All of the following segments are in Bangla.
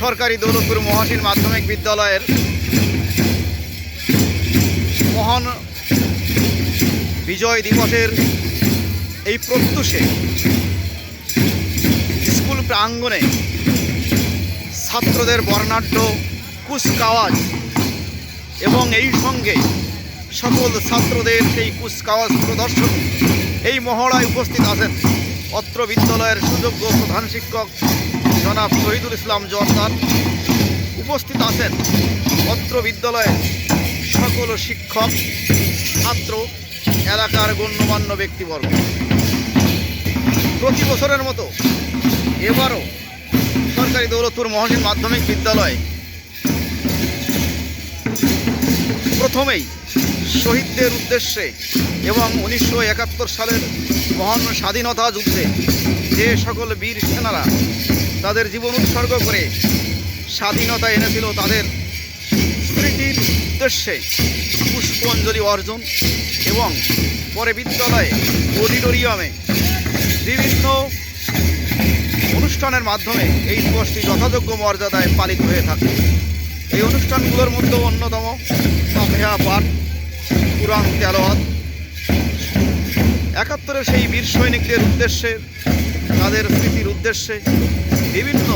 সরকারি দৌলতপুর মহাসিন মাধ্যমিক বিদ্যালয়ের মহান বিজয় দিবসের এই প্রত্যুষে স্কুল প্রাঙ্গণে ছাত্রদের বর্ণাঢ্য কুচকাওয়াজ এবং এই সঙ্গে সকল ছাত্রদের সেই কুচকাওয়াজ প্রদর্শন এই মহড়ায় উপস্থিত আছেন অত্র বিদ্যালয়ের সুযোগ্য প্রধান শিক্ষক জনাব শহীদুল ইসলাম জর্দার। উপস্থিত আছেন অত্র বিদ্যালয়ের সকল শিক্ষক, ছাত্র, এলাকার গণ্যমান্য ব্যক্তিবর্গ। প্রতি বছরের মতো এবারও সরকারি দৌলতপুর মহাসিন মাধ্যমিক বিদ্যালয় প্রথমেই শহীদদের উদ্দেশ্যে এবং 1971 সালের মহান স্বাধীনতা যুদ্ধে যে সকল বীর সেনারা তাদের জীবন উৎসর্গ করে স্বাধীনতা এনেছিল তাদের স্মৃতির উদ্দেশ্যে পুষ্পাঞ্জলি অর্জন এবং পরে বিদ্যালয়ে অডিটোরিয়ামে বিভিন্ন অনুষ্ঠানের মাধ্যমে এই দিবসটি যথাযোগ্য মর্যাদায় পালিত হয়ে থাকে। এই অনুষ্ঠানগুলোর মধ্যে অন্যতম ফাতিহা পাঠ, কুরআন তেলাওয়াত, 71-এর সেই বীর সৈনিকদের উদ্দেশ্যে তাদের স্মৃতির উদ্দেশ্যে বিভিন্ন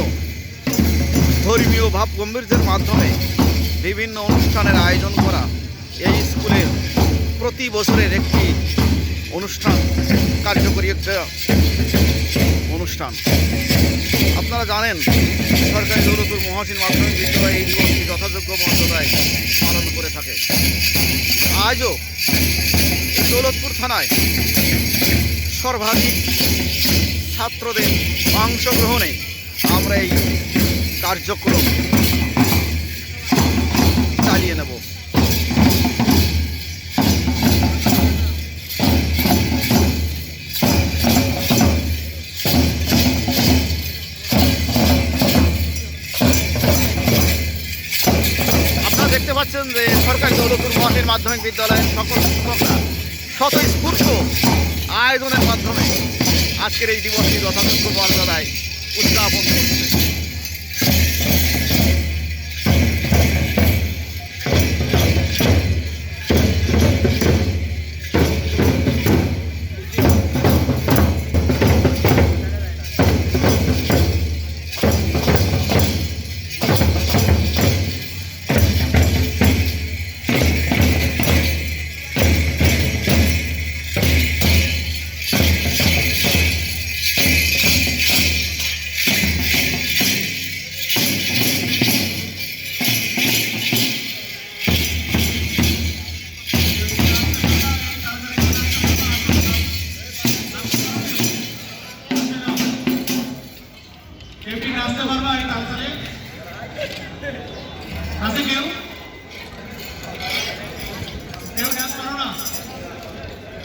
ধর্মীয় ভাব গম্ভীর্যের মাধ্যমে বিভিন্ন অনুষ্ঠানের আয়োজন করা এই স্কুলের প্রতি বছরের একটি অনুষ্ঠান, কার্যকরী একটা অনুষ্ঠান। আপনারা জানেন সরকারি দৌলতপুর মহাসিন মাধ্যমিক বিদ্যালয় এই দিবসটি যথাযোগ্য মর্যাদায় পালন করে থাকে। আজও দৌলতপুর থানায় সর্বাধিক ছাত্রদের অংশগ্রহণে আমরা এই কার্যক্রম চালিয়ে নেব। আপনারা দেখতে পাচ্ছেন যে সরকারি দৌলতপুর মহাসিন মাধ্যমিক বিদ্যালয়ের সকল শিক্ষকরা স্বতঃস্ফূর্ত আয়োজনের মাধ্যমে আজকের এই দিবসটি যথাযোগ্য মর্যাদায় উদযাপন করছে। কেউ কি নাচতে পারবা এই কালচারে? আছে কেউ?